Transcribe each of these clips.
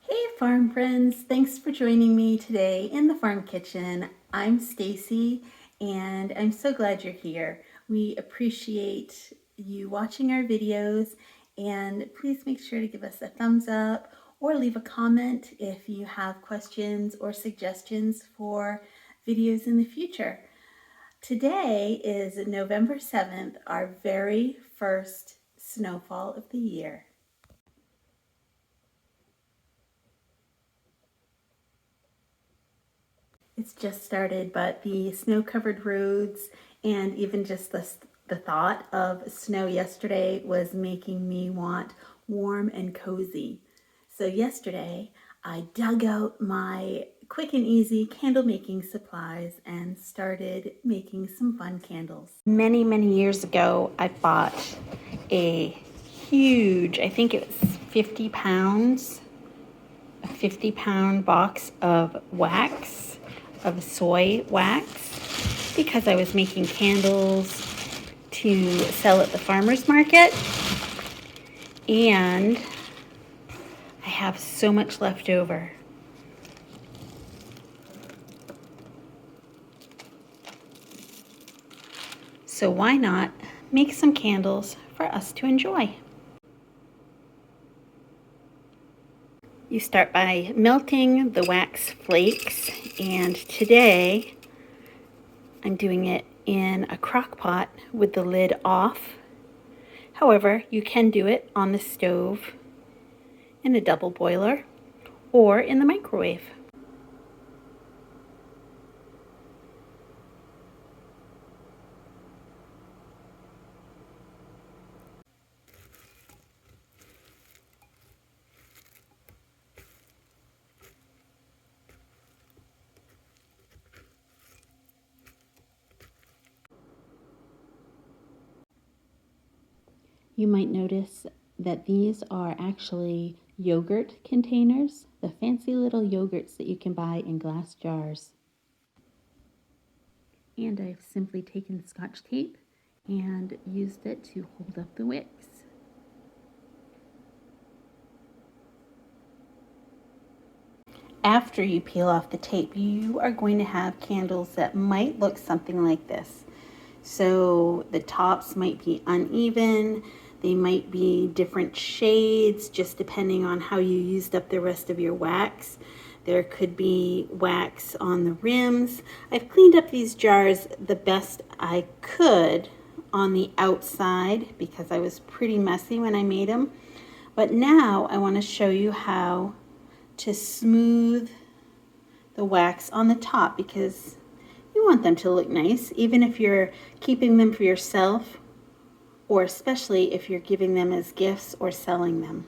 Hey farm friends, thanks for joining me today in the farm kitchen. I'm Stacy and I'm so glad you're here. We appreciate you watching our videos, and please make sure to give us a thumbs up or leave a comment if you have questions or suggestions for videos in the future. Today is November 7th, our very first snowfall of the year. It's just started, but the snow-covered roads and even just the thought of snow yesterday was making me want warm and cozy. So yesterday I dug out my quick and easy candle making supplies and started making some fun candles. Many years ago I bought a huge, I think it was 50 pounds, a 50-pound box of wax, of soy wax, because I was making candles to sell at the farmer's market, and I have so much left over. So why not make some candles for us to enjoy? You start by melting the wax flakes, and today I'm doing it in a crock pot with the lid off. However, you can do it on the stove, in a double boiler, or in the microwave. You might notice that these are actually yogurt containers, the fancy little yogurts that you can buy in glass jars. And I've simply taken Scotch tape and used it to hold up the wicks. After you peel off the tape, you are going to have candles that might look something like this. So the tops might be uneven, they might be different shades, just depending on how you used up the rest of your wax. There could be wax on the rims. I've cleaned up these jars the best I could on the outside because I was pretty messy when I made them. But now I want to show you how to smooth the wax on the top, because you want them to look nice, even if you're keeping them for yourself, or especially if you're giving them as gifts or selling them.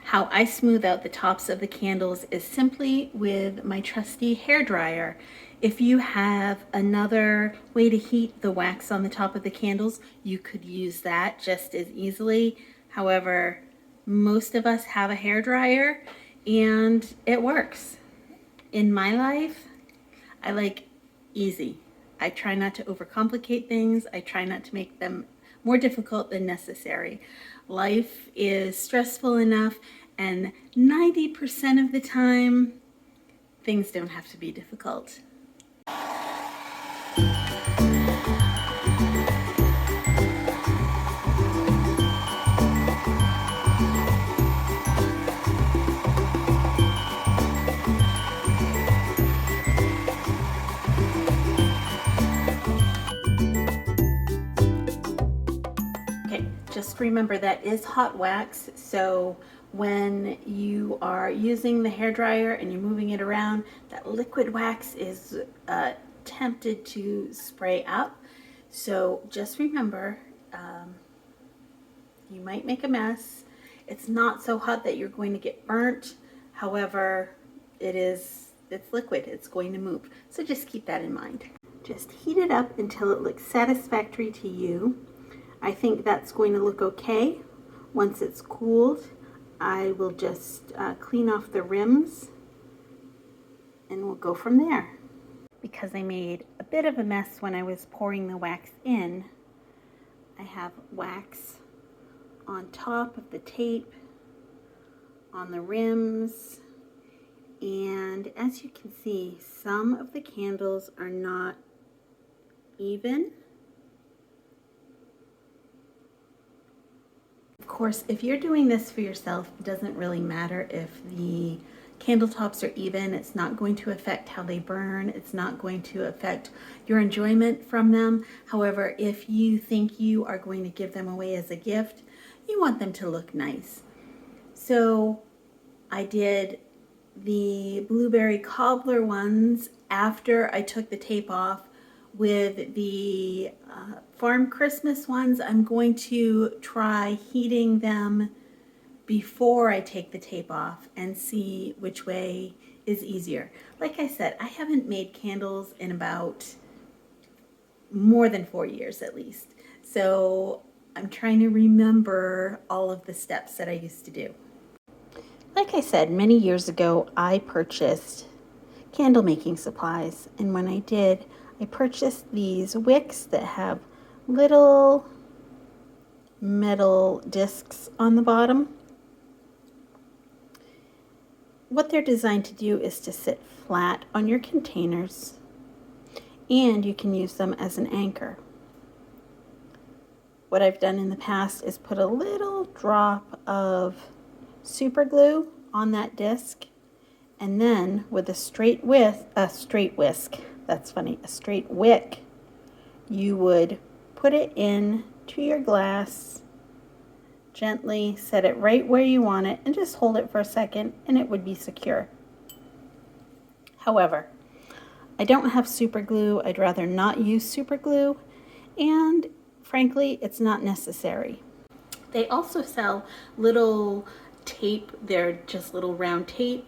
How I smooth out the tops of the candles is simply with my trusty hair dryer. If you have another way to heat the wax on the top of the candles, you could use that just as easily. However, most of us have a hair dryer and it works. In my life, I like easy. I try not to overcomplicate things. I try not to make them more difficult than necessary. Life is stressful enough, and 90% of the time, things don't have to be difficult. Just remember that is hot wax, so when you are using the hair dryer and you're moving it around, that liquid wax is tempted to spray up. So just remember, you might make a mess. It's not so hot that you're going to get burnt. However, it's liquid, it's going to move. So just keep that in mind. Just heat it up until it looks satisfactory to you. I think that's going to look okay. Once it's cooled, I will just clean off the rims and we'll go from there. Because I made a bit of a mess when I was pouring the wax in, I have wax on top of the tape, on the rims. And as you can see, some of the candles are not even. Of course, if you're doing this for yourself, it doesn't really matter if the candle tops are even. It's not going to affect how they burn. It's not going to affect your enjoyment from them. However, if you think you are going to give them away as a gift, you want them to look nice. So I did the blueberry cobbler ones after I took the tape off. With the farm Christmas ones, I'm going to try heating them before I take the tape off and see which way is easier. Like I said, I haven't made candles in about more than 4 years at least. So I'm trying to remember all of the steps that I used to do. Like I said, many years ago, I purchased candle making supplies. And when I did, I purchased these wicks that have little metal discs on the bottom. What they're designed to do is to sit flat on your containers, and you can use them as an anchor. What I've done in the past is put a little drop of super glue on that disc, and then with a straight wick, you would put it in to your glass, gently set it right where you want it, and just hold it for a second, and it would be secure. However, I don't have super glue. I'd rather not use super glue, and frankly, it's not necessary. They also sell little tape. They're just little round tape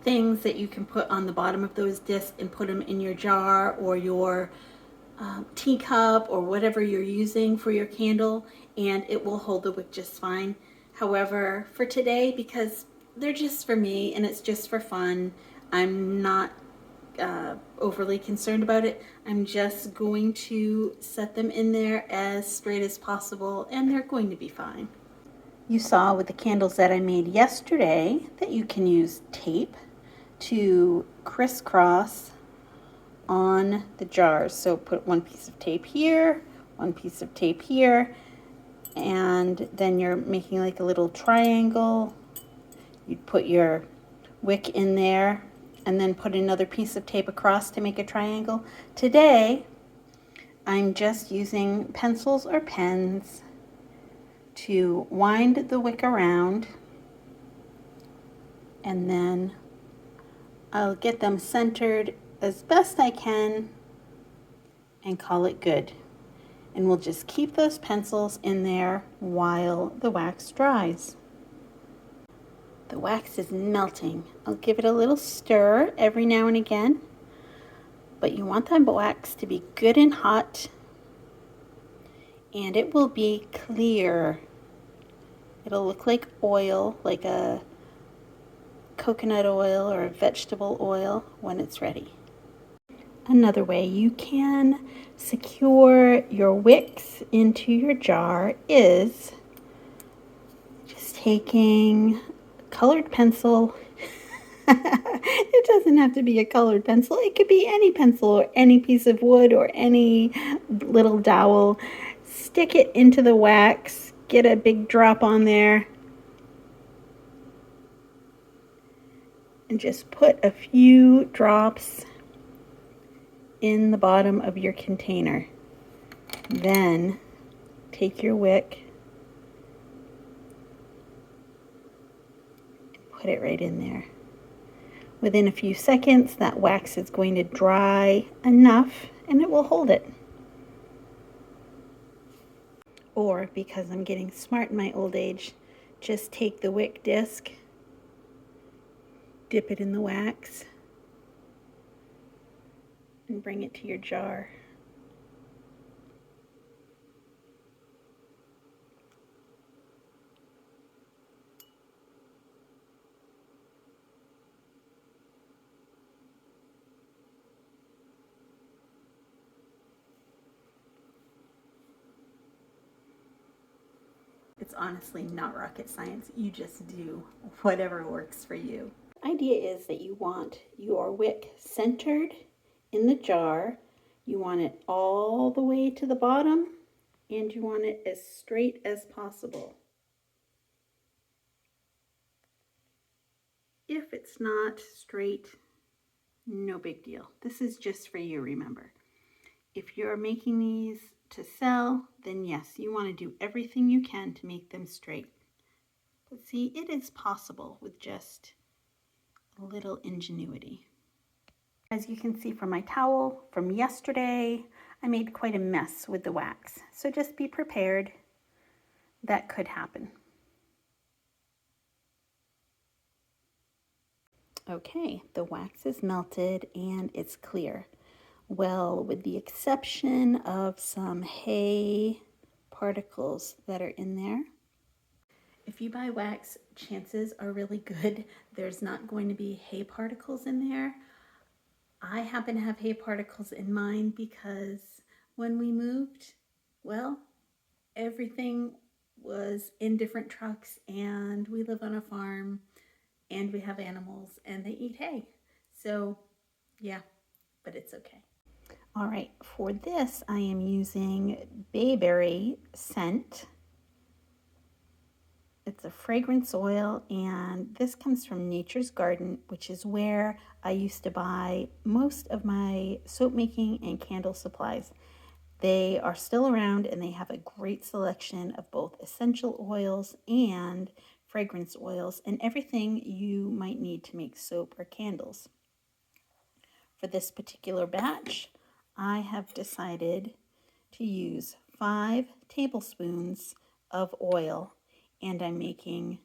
things that you can put on the bottom of those discs and put them in your jar or your teacup or whatever you're using for your candle, and it will hold the wick just fine. However, for today, because they're just for me and it's just for fun, I'm not overly concerned about it. I'm just going to set them in there as straight as possible, and they're going to be fine. You saw with the candles that I made yesterday that you can use tape to crisscross on the jars. So put one piece of tape here, one piece of tape here, and then you're making like a little triangle. You'd put your wick in there and then put another piece of tape across to make a triangle. Today, I'm just using pencils or pens to wind the wick around, and then I'll get them centered as best I can and call it good. And we'll just keep those pencils in there while the wax dries. The wax is melting. I'll give it a little stir every now and again, but you want the wax to be good and hot, and it will be clear. It'll look like oil, like a coconut oil or a vegetable oil when it's ready. Another way you can secure your wicks into your jar is just taking colored pencil. It doesn't have to be a colored pencil. It could be any pencil or any piece of wood or any little dowel. Stick it into the wax. Get a big drop on there. And just put a few drops in the bottom of your container. Then take your wick and put it right in there. Within a few seconds, that wax is going to dry enough and it will hold it. Or, because I'm getting smart in my old age, just take the wick disc, dip it in the wax, and bring it to your jar. It's honestly not rocket science. You just do whatever works for you. The idea is that you want your wick centered in the jar. You want it all the way to the bottom, and you want it as straight as possible. If it's not straight, no big deal. This is just for you, remember. If you're making these to sell, then yes, you want to do everything you can to make them straight. But see, it is possible with just a little ingenuity. As you can see from my towel from yesterday, I made quite a mess with the wax. So just be prepared. That could happen. Okay, the wax is melted and it's clear. Well, with the exception of some hay particles that are in there. If you buy wax, chances are really good there's not going to be hay particles in there. I happen to have hay particles in mine because when we moved, well, everything was in different trucks and we live on a farm and we have animals and they eat hay. So yeah, but it's okay. All right, for this I am using bayberry scent. It's a fragrance oil, and this comes from Nature's Garden, which is where I used to buy most of my soap making and candle supplies. They are still around and they have a great selection of both essential oils and fragrance oils and everything you might need to make soap or candles. For this particular batch, I have decided to use 5 tablespoons of oil, and I'm making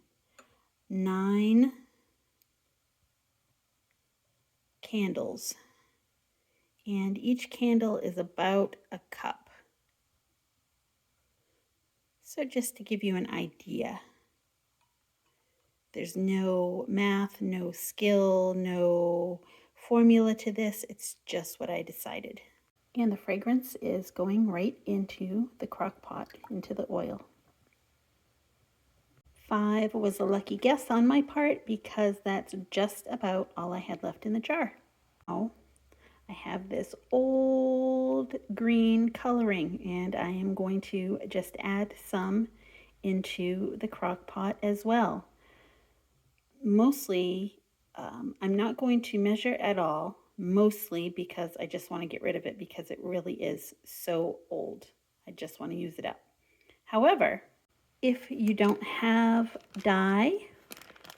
9 candles, and each candle is about a cup. So just to give you an idea, there's no math, no skill, no formula to this. It's just what I decided. And the fragrance is going right into the crock pot, into the oil. 5 was a lucky guess on my part because that's just about all I had left in the jar. Now I have this old green coloring and I am going to just add some into the crock pot as well. Mostly, I'm not going to measure at all, mostly because I just want to get rid of it because it really is so old. I just want to use it up. However, if you don't have dye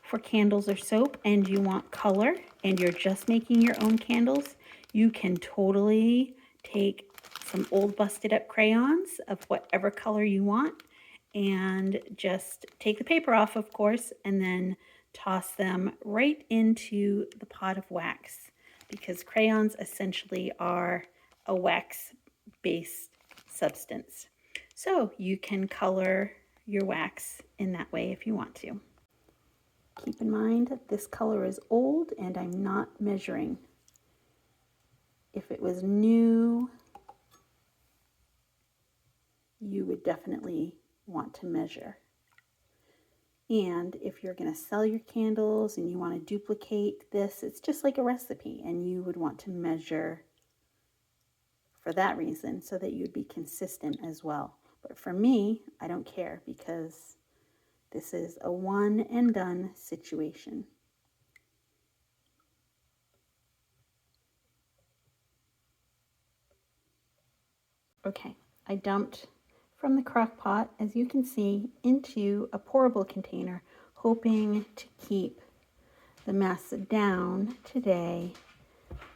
for candles or soap and you want color and you're just making your own candles, you can totally take some old busted up crayons of whatever color you want and just take the paper off, of course, and then toss them right into the pot of wax, because crayons essentially are a wax-based substance. So you can color your wax in that way if you want to. Keep in mind that this color is old and I'm not measuring. If it was new, you would definitely want to measure. And if you're going to sell your candles and you want to duplicate this, it's just like a recipe and you would want to measure for that reason so that you'd be consistent as well. But for me, I don't care because this is a one and done situation. Okay, I dumped from the crock pot, as you can see, into a pourable container, hoping to keep the mess down today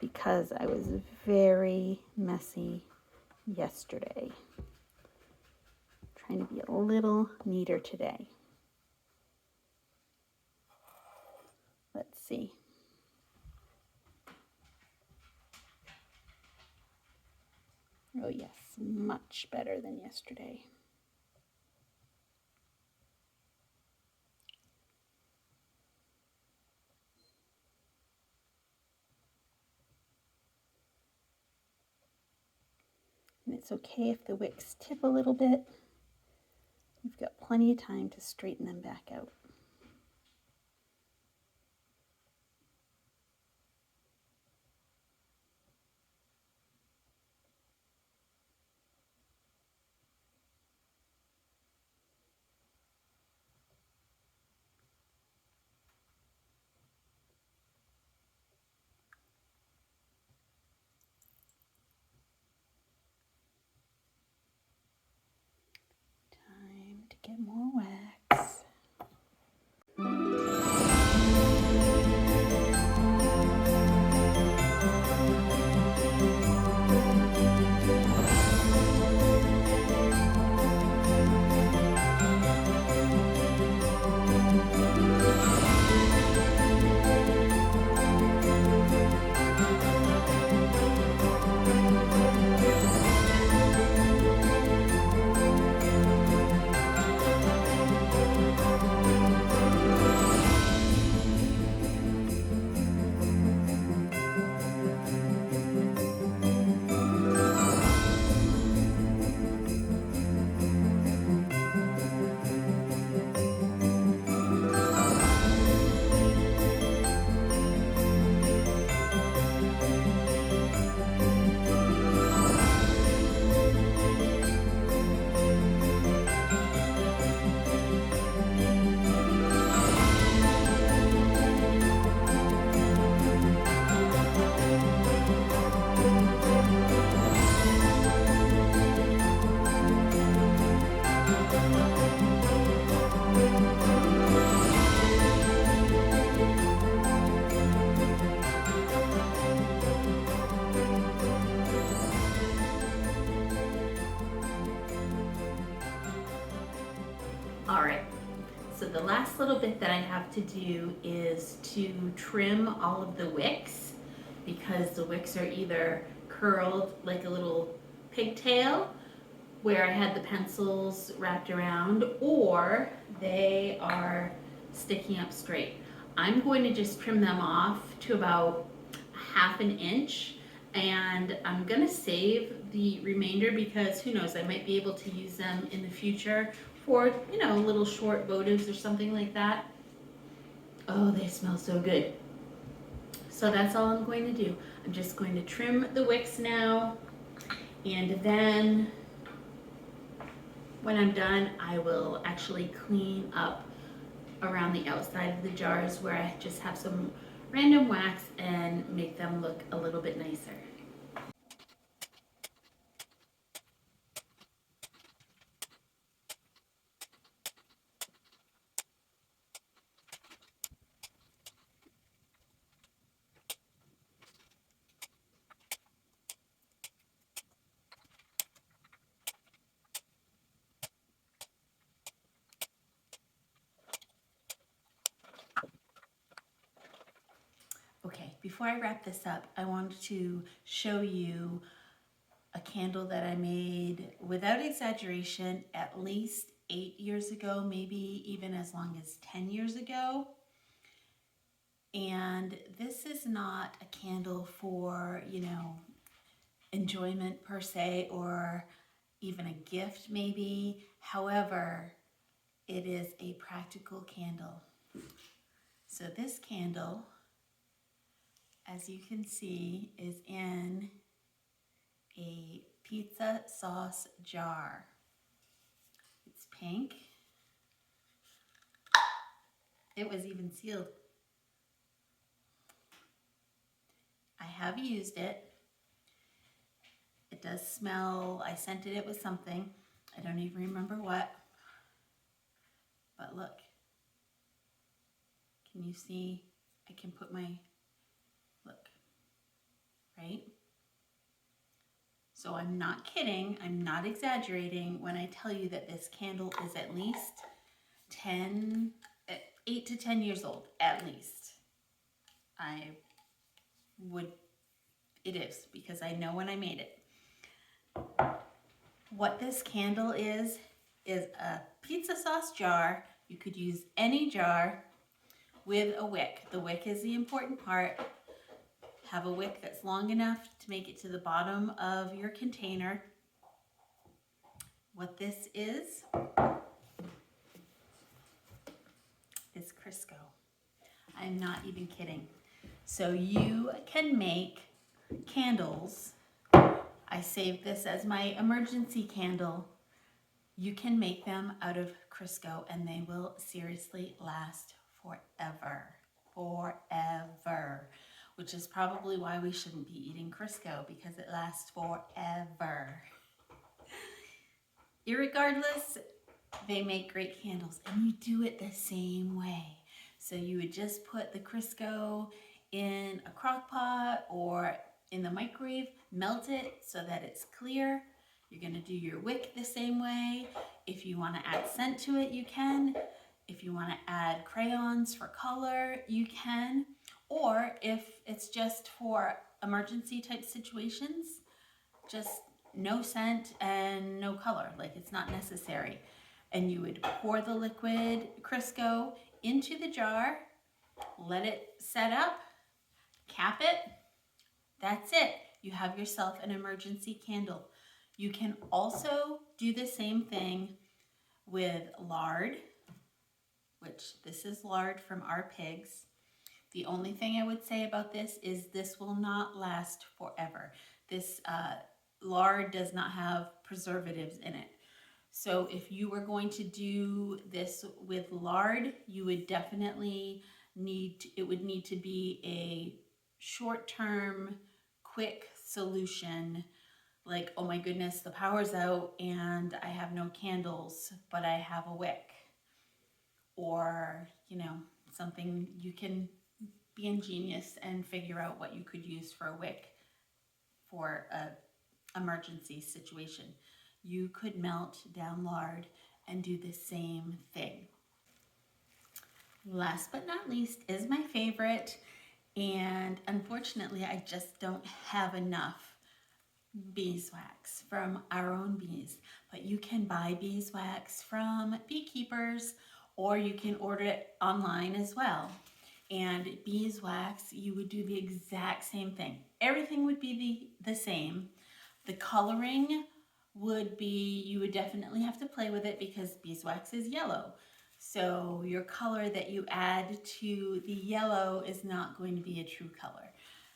because I was very messy yesterday. Trying to be a little neater today. Let's see. Oh yes, much better than yesterday. And it's okay if the wicks tip a little bit. You've got plenty of time to straighten them back out. Time to get more wax. All right, so the last little bit that I have to do is to trim all of the wicks, because the wicks are either curled like a little pigtail where I had the pencils wrapped around, or they are sticking up straight. I'm going to just trim them off to about 1/2 inch, and I'm gonna save the remainder because who knows, I might be able to use them in the future for, you know, little short votives or something like that. Oh, they smell so good. So that's all I'm going to do. I'm just going to trim the wicks now, and then when I'm done, I will actually clean up around the outside of the jars where I just have some random wax and make them look a little bit nicer. Okay, before I wrap this up, I wanted to show you a candle that I made, without exaggeration, at least 8 years ago, maybe even as long as 10 years ago. And this is not a candle for, you know, enjoyment per se, or even a gift maybe. However, it is a practical candle. So this candle, as you can see, is in a pizza sauce jar. It's pink. It was even sealed. I have used it. It does smell, I scented it with something. I don't even remember what. But look, can you see? I can put my, look, right? So I'm not kidding, I'm not exaggerating when I tell you that this candle is at least 8 to 10 years old, at least. It is, because I know when I made it. What this candle is a pizza sauce jar. You could use any jar with a wick. The wick is the important part. Have a wick that's long enough to make it to the bottom of your container. What this is is Crisco. I'm not even kidding. So you can make candles. I saved this as my emergency candle. You can make them out of Crisco and they will seriously last forever. Forever. Which is probably why we shouldn't be eating Crisco, because it lasts forever. Irregardless, they make great candles, and you do it the same way. So you would just put the Crisco in a crock pot or in the microwave, melt it so that it's clear. You're going to do your wick the same way. If you want to add scent to it, you can. If you want to add crayons for color, you can. Or if it's just for emergency type situations, just no scent and no color, like it's not necessary. And you would pour the liquid Crisco into the jar, let it set up, cap it. That's it. You have yourself an emergency candle. You can also do the same thing with lard, which this is lard from our pigs. The only thing I would say about this is this will not last forever. This lard does not have preservatives in it. So if you were going to do this with lard, you would definitely it would need to be a short-term, quick solution. Like, oh my goodness, the power's out and I have no candles, but I have a wick. Or, you know, something you can be ingenious and figure out what you could use for a wick for an emergency situation. You could melt down lard and do the same thing. Last but not least is my favorite, and unfortunately I just don't have enough beeswax from our own bees. But you can buy beeswax from beekeepers, or you can order it online as well. And beeswax, you would do the exact same thing. Everything would be the same. The coloring would be, you would definitely have to play with it because beeswax is yellow. So your color that you add to the yellow is not going to be a true color.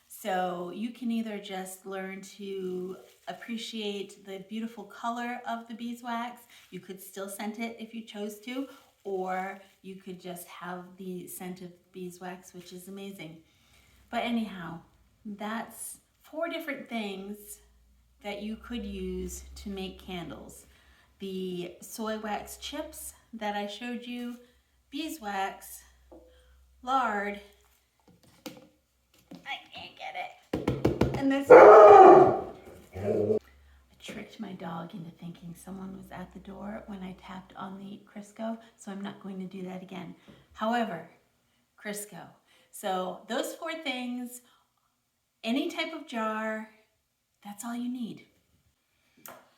So you can either just learn to appreciate the beautiful color of the beeswax. You could still scent it if you chose to, or you could just have the scent of beeswax, which is amazing. But anyhow, that's 4 different things that you could use to make candles. The soy wax chips that I showed you, beeswax, lard, I can't get it, and this, I tricked my dog into thinking someone was at the door when I tapped on the Crisco, so I'm not going to do that again. However, Crisco. So those 4 things, any type of jar, that's all you need.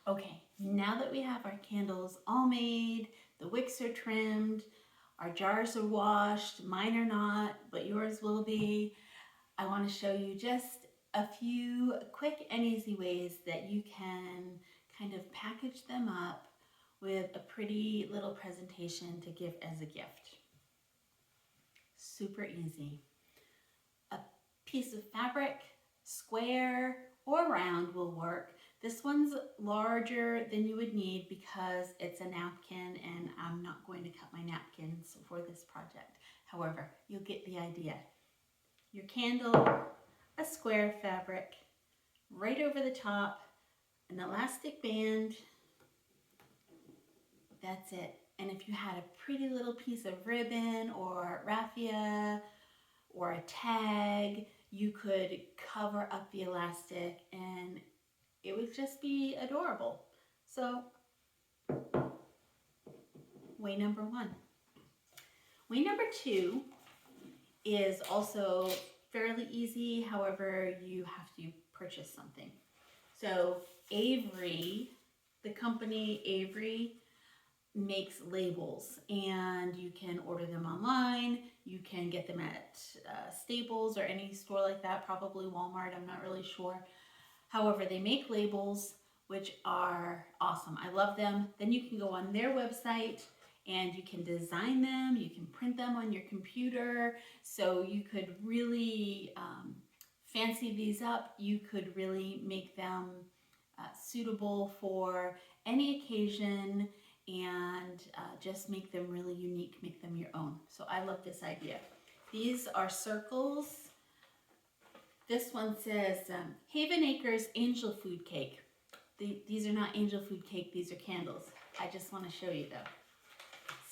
Okay, now that we have our candles all made, the wicks are trimmed, our jars are washed, mine are not, but yours will be, I want to show you just a few quick and easy ways that you can kind of package them up with a pretty little presentation to give as a gift. Super easy. A piece of fabric, square or round, will work. This one's larger than you would need because it's a napkin, and I'm not going to cut my napkins for this project. However, you'll get the idea. Your candle, a square of fabric, right over the top, an elastic band, that's it. And if you had a pretty little piece of ribbon or raffia or a tag, you could cover up the elastic and it would just be adorable. So, way number 1. Way number 2 is also fairly easy, however, you have to purchase something. So Avery, the company Avery, makes labels, and you can order them online. You can get them at Staples or any store like that, probably Walmart, I'm not really sure. However, they make labels which are awesome. I love them. Then you can go on their website and you can design them, you can print them on your computer, so you could really fancy these up. You could really make them suitable for any occasion and just make them really unique, make them your own. So I love this idea. These are circles. This one says Haven Acres Angel Food Cake. These are not angel food cake, these are candles. I just want to show you though.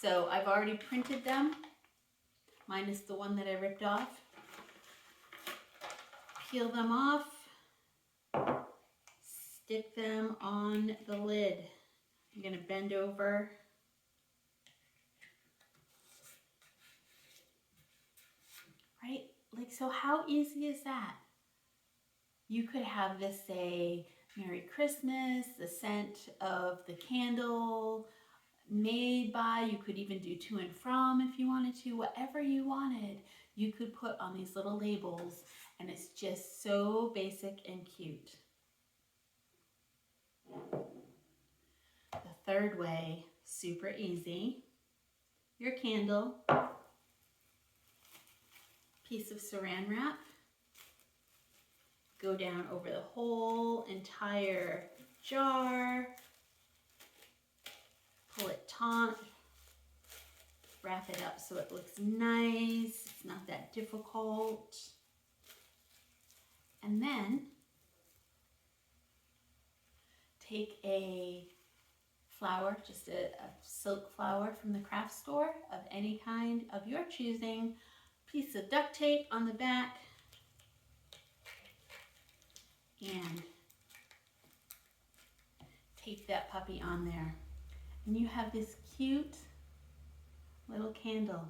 So I've already printed them, minus the one that I ripped off. Peel them off, stick them on the lid. I'm going to bend over. Right? Like, so how easy is that? You could have this say, Merry Christmas, the scent of the candle, made by, you could even do to and from if you wanted to, whatever you wanted, you could put on these little labels, and it's just so basic and cute. The third way, super easy, your candle, piece of saran wrap, go down over the whole entire jar, pull it taut, wrap it up so it looks nice, it's not that difficult. And then take a flower, just a silk flower from the craft store of any kind of your choosing, piece of duct tape on the back, and tape that puppy on there. And you have this cute little candle.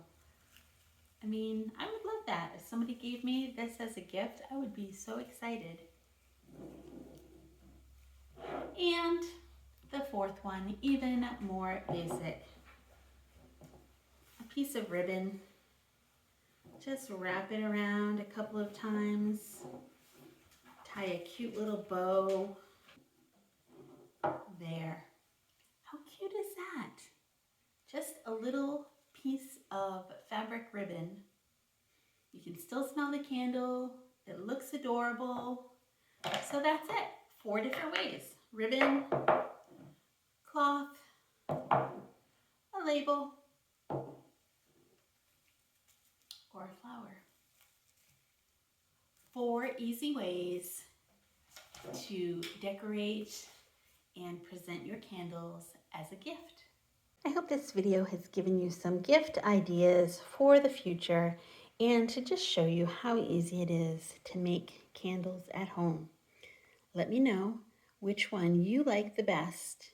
I mean, I would love that. If somebody gave me this as a gift, I would be so excited. And the fourth one, even more basic. A piece of ribbon. Just wrap it around a couple of times. Tie a cute little bow. There. How cute is that? Just a little piece of fabric ribbon. You can still smell the candle. It looks adorable. So that's it. 4 different ways. Ribbon, cloth, a label, or a flower. 4 easy ways to decorate and present your candles as a gift. I hope this video has given you some gift ideas for the future and to just show you how easy it is to make candles at home. Let me know which one you like the best